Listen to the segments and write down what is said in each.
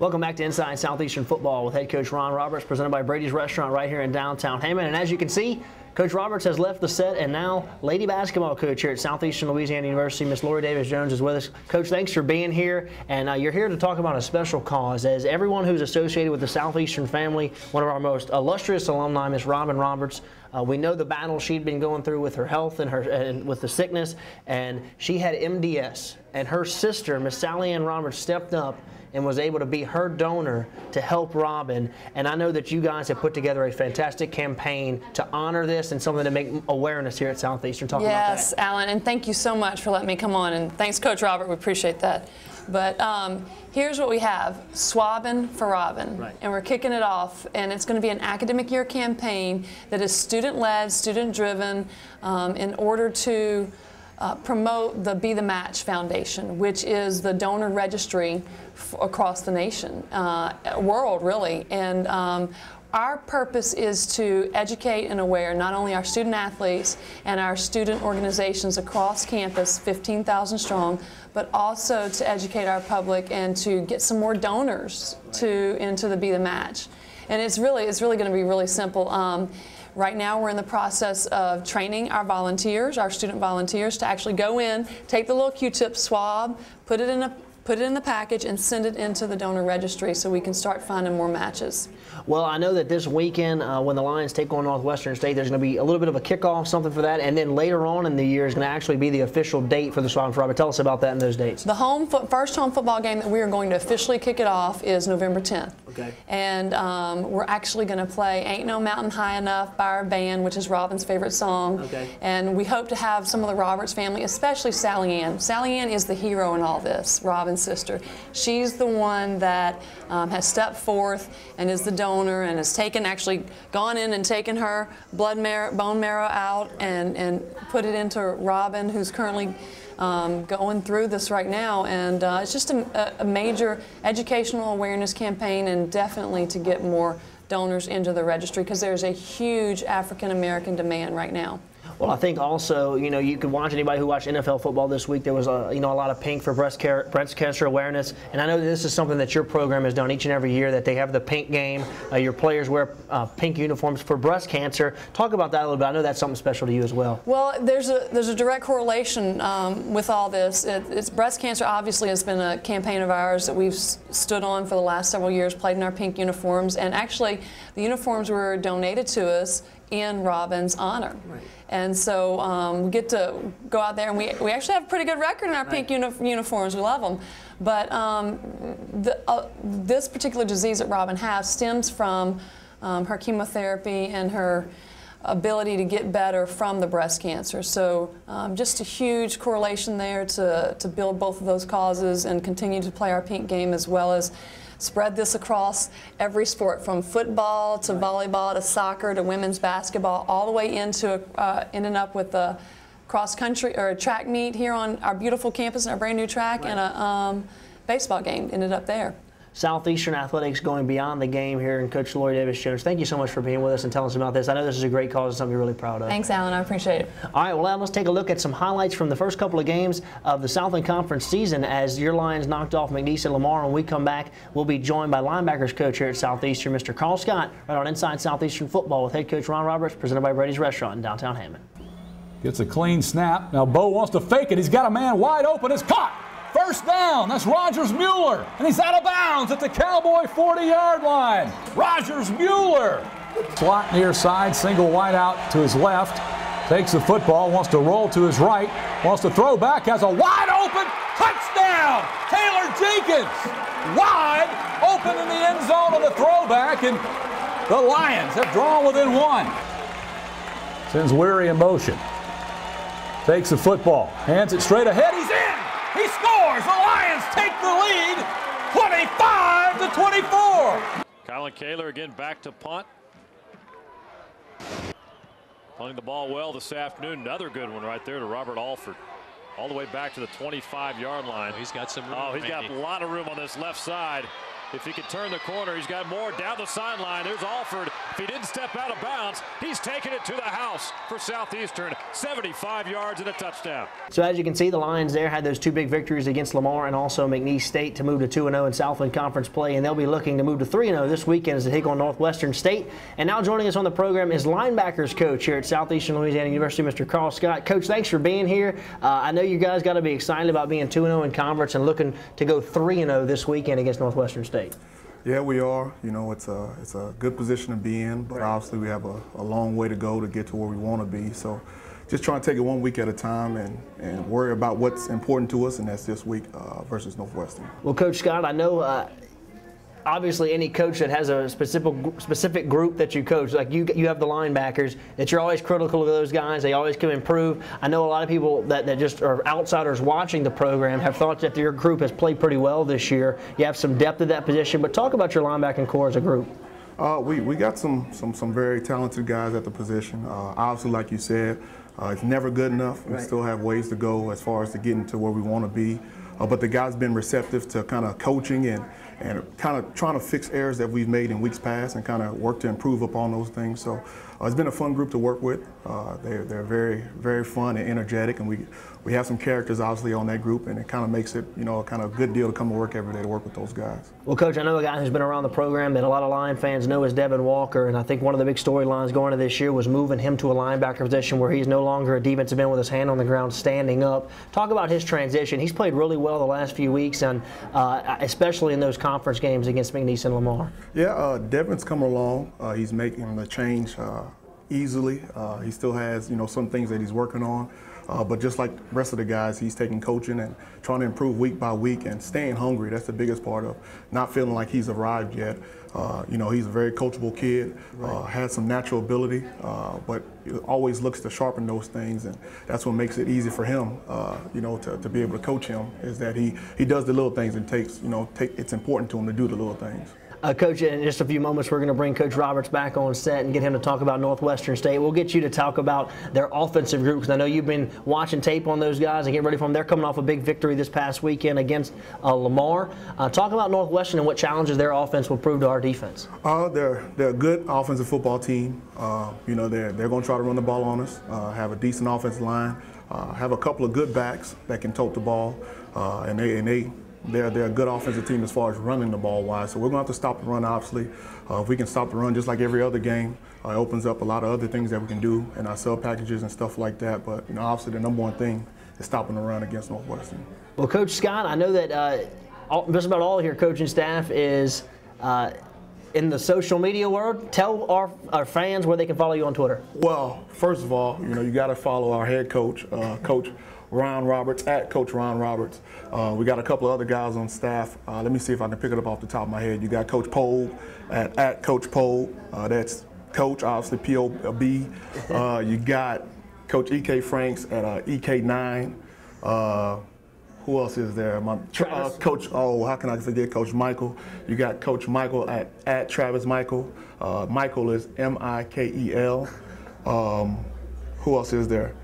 Welcome back to Inside Southeastern Football with head coach Ron Roberts, presented by Brady's Restaurant right here in downtown Hammond. And as you can see, Coach Roberts has left the set, and now lady basketball coach here at Southeastern Louisiana University, Miss Lori Davis-Jones, is with us. Coach, thanks for being here, and you're here to talk about a special cause. As everyone who's associated with the Southeastern family, one of our most illustrious alumni, Miss Robin Roberts, we know the battle she'd been going through with her health and with the sickness, and she had MDS, and her sister, Miss Sally Ann Roberts, stepped up and was able to be her donor to help Robin. And I know that you guys have put together a fantastic campaign to honor this and something to make awareness here at Southeastern. Talk about that. Yes, Alan, and thank you so much for letting me come on. And thanks, Coach Robert. We appreciate that. But here's what we have, Swabbing for Robin. Right. And we're kicking it off. And it's going to be an academic year campaign that is student-led, student-driven in order to promote the Be the Match Foundation, which is the donor registry across the nation, world really. And our purpose is to educate and aware not only our student athletes and our student organizations across campus, 15,000 strong, but also to educate our public and to get some more donors into the Be the Match. And it's really going to be really simple. Right now we're in the process of training our volunteers, our student volunteers, to actually go in, take the little Q-tip swab, put it in the package and send it into the donor registry so we can start finding more matches. Well, I know that this weekend when the Lions take on Northwestern State, there's going to be a little bit of a kickoff, something for that, and then later on in the year is going to actually be the official date for the Swabbing for Robin. Tell us about that and those dates. The first home football game that we are going to officially kick it off is November 10th. Okay. And we're actually going to play Ain't No Mountain High Enough by our band, which is Robin's favorite song. Okay. And we hope to have some of the Roberts family, especially Sally Ann. Sally Ann is the hero in all this, Robin's sister. She's the one that has stepped forth and is the donor and has actually gone in and taken her bone marrow out and put it into Robin, who's currently going through this right now. And it's just a major educational awareness campaign, and definitely to get more donors into the registry because there's a huge African American demand right now. Well, I think also, you could watch anybody who watched NFL football this week. There was a lot of pink for breast cancer awareness, and I know that this is something that your program has done each and every year. That they have the pink game. Your players wear pink uniforms for breast cancer. Talk about that a little bit. I know that's something special to you as well. Well, there's a direct correlation with all this. It's breast cancer. Obviously, has been a campaign of ours that we've stood on for the last several years. Played in our pink uniforms, and actually, the uniforms were donated to us in Robin's honor. Right. And so we get to go out there, and we actually have a pretty good record in our pink uniforms. We love them. But this particular disease that Robin has stems from her chemotherapy and her ability to get better from the breast cancer. So just a huge correlation there to build both of those causes and continue to play our pink game, as well as spread this across every sport, from football to volleyball to soccer to women's basketball, all the way into ending up with a cross country or a track meet here on our beautiful campus and our brand new track, and a baseball game ended up there. Southeastern athletics going beyond the game here, and Coach Lori Davis-Jones, thank you so much for being with us and telling us about this. I know this is a great cause and something you're really proud of. Thanks, Alan. I appreciate it. All right, well, let's take a look at some highlights from the first couple of games of the Southland Conference season as your Lions knocked off McNeese and Lamar. When we come back, we'll be joined by linebackers coach here at Southeastern, Mr. Carl Scott, right on Inside Southeastern Football with head coach Ron Roberts, presented by Brady's Restaurant in downtown Hammond. Gets a clean snap. Now Bo wants to fake it. He's got a man wide open. It's caught. First down, that's Rogers Mueller, and he's out of bounds at the Cowboy 40-yard line. Rogers Mueller. Slot near side, single wide out to his left. Takes the football, wants to roll to his right, wants to throw back, has a wide open touchdown. Taylor Jenkins, wide open in the end zone on the throwback, and the Lions have drawn within one. Sends Weary in motion. Takes the football, hands it straight ahead, he's in. He scores! The Lions take the lead, 25-24. Colin Kaler again back to punt. Punting the ball well this afternoon. Another good one right there to Robert Alford. All the way back to the 25-yard line. He's got some room. Oh, he's got a lot of room on this left side. If he could turn the corner, he's got more down the sideline. There's Alford. If he didn't step out of bounds, he's taking it to the house for Southeastern. 75 yards and a touchdown. So as you can see, the Lions there had those two big victories against Lamar and also McNeese State to move to 2-0 in Southland Conference play, and they'll be looking to move to 3-0 this weekend as they take on Northwestern State. And now joining us on the program is linebackers coach here at Southeastern Louisiana University, Mr. Carl Scott. Coach, thanks for being here. I know you guys got to be excited about being 2-0 in conference and looking to go 3-0 this weekend against Northwestern State. Yeah, we are. You know, it's a good position to be in, but obviously we have a long way to go to get to where we want to be. So just trying to take it 1 week at a time and worry about what's important to us, and that's this week versus Northwestern. Well, Coach Scott, I know obviously any coach that has a specific group that you coach, like you have the linebackers, that you're always critical of those guys. They always can improve. I know a lot of people that just are outsiders watching the program have thought that your group has played pretty well this year. You have some depth at that position, but talk about your linebacking core as a group. We got some very talented guys at the position. Obviously, like you said, it's never good enough. We still have ways to go as far as to getting to where we want to be. But the guys been receptive to kind of coaching and kind of trying to fix errors that we've made in weeks past and kind of work to improve upon those things. So it's been a fun group to work with. They're very, very fun and energetic, and we have some characters obviously on that group, and it kind of makes it, you know, a kind of good deal to come to work every day to work with those guys. Well, Coach, I know a guy who's been around the program that a lot of Lion fans know is Devon Walker, and I think one of the big storylines going into this year was moving him to a linebacker position where he's no longer a defensive end with his hand on the ground standing up. Talk about his transition. He's played really well the last few weeks, and especially in those conference games against McNeese and Lamar. Yeah, Devon's come along. He's making the change easily. He still has, you know, some things that he's working on. But just like the rest of the guys, he's taking coaching and trying to improve week by week and staying hungry. That's the biggest part of not feeling like he's arrived yet. You know, he's a very coachable kid, has some natural ability, but always looks to sharpen those things, and that's what makes it easy for him, you know, to be able to coach him, is that he does the little things and takes, you know, it's important to him to do the little things. Coach, in just a few moments, we're going to bring Coach Roberts back on set and get him to talk about Northwestern State. We'll get you to talk about their offensive group, because I know you've been watching tape on those guys and getting ready for them. They're coming off a big victory this past weekend against Lamar. Talk about Northwestern and what challenges their offense will prove to our defense. They're a good offensive football team. You know, they're going to try to run the ball on us, have a decent offensive line, have a couple of good backs that can tote the ball, and they're a good offensive team as far as running the ball wise. So we're going to have to stop the run, obviously. If we can stop the run just like every other game, it opens up a lot of other things that we can do in our sub packages and stuff like that. But, you know, obviously the number one thing is stopping the run against Northwestern. Well, Coach Scott, I know that just about all of your coaching staff is in the social media world. Tell our fans where they can follow you on Twitter. Well, first of all, you know, you got to follow our head coach, Coach Ron Roberts, at Coach Ron Roberts. We got a couple of other guys on staff. Let me see if I can pick it up off the top of my head. You got Coach Poe at Coach Poe. That's Coach, obviously, P-O-B. You got Coach E.K. Franks at EK9. Who else is there? Coach, how can I forget Coach Michael? You got Coach Michael at Travis Michael. Michael is M-I-K-E-L. Who else is there?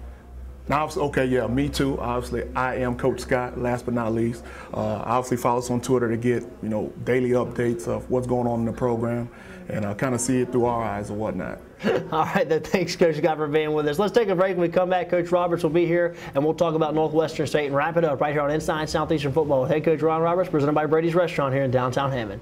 Now, okay, yeah, me too. Obviously, I am Coach Scott, last but not least. Obviously, follow us on Twitter to get, you know, daily updates of what's going on in the program and kind of see it through our eyes and whatnot. All right, then, thanks, Coach Scott, for being with us. Let's take a break. When we come back, Coach Roberts will be here, and we'll talk about Northwestern State and wrap it up right here on Inside Southeastern Football with head coach Ron Roberts, presented by Brady's Restaurant here in downtown Hammond.